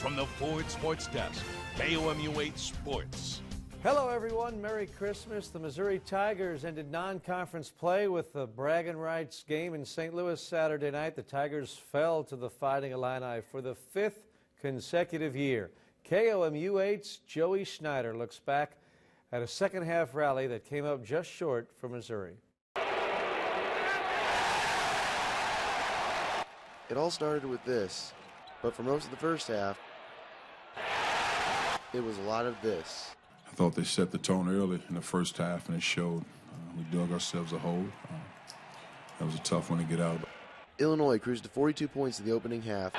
from the Ford Sports Desk, KOMU 8 Sports. Hello, everyone. Merry Christmas. The Missouri Tigers ended non-conference play with the Braggin Rights game in St. Louis Saturday night. The Tigers fell to the Fighting Illini for the 5th consecutive year. KOMU 8's Joey Schneider looks back at a second-half rally that came up just short for Missouri. It all started with this, but for most of the first half, it was a lot of this. I thought they set the tone early in the first half, and it showed. We dug ourselves a hole. That was a tough one to get out of. Illinois cruised to 42 points in the opening half,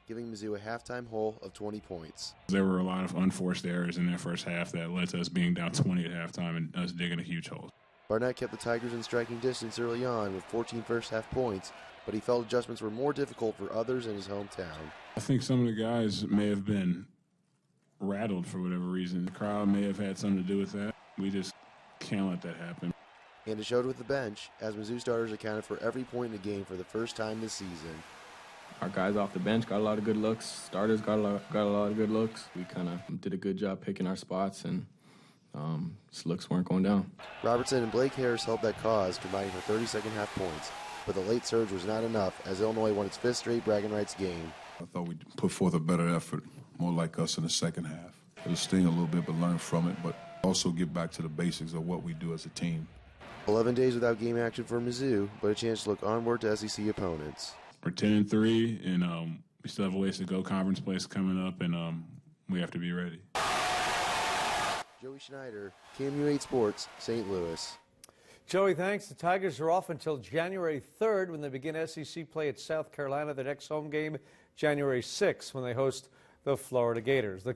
giving Mizzou a halftime hole of 20 points. There were a lot of unforced errors in that first half that led to us being down 20 at halftime and us digging a huge hole. Barnett kept the Tigers in striking distance early on with 14 first-half points, but he felt adjustments were more difficult for others in his hometown. I think some of the guys may have been rattled for whatever reason. The crowd may have had something to do with that. We just can't let that happen. And it showed with the bench, as Mizzou starters accounted for every point in the game for the first time this season. Our guys off the bench got a lot of good looks. Starters got a lot of good looks. We kind of did a good job picking our spots, and just looks weren't going down. Robertson and Blake Harris helped that cause, combining for 30 second-half points. But the late surge was not enough, as Illinois won its 5th straight Braggin Rights game. I thought we put forth a better effort, more like us in the second half. It'll sting a little bit, but learn from it, but also get back to the basics of what we do as a team. 11 days without game action for Mizzou, but a chance to look onward to SEC opponents. We're 10-3, and we still have a ways to go. Conference play is coming up, and we have to be ready. Joey Schneider, KOMU 8 Sports, St. Louis. Joey, thanks. The Tigers are off until January 3rd when they begin SEC play at South Carolina. Their next home game, January 6th, when they host the Florida Gators. The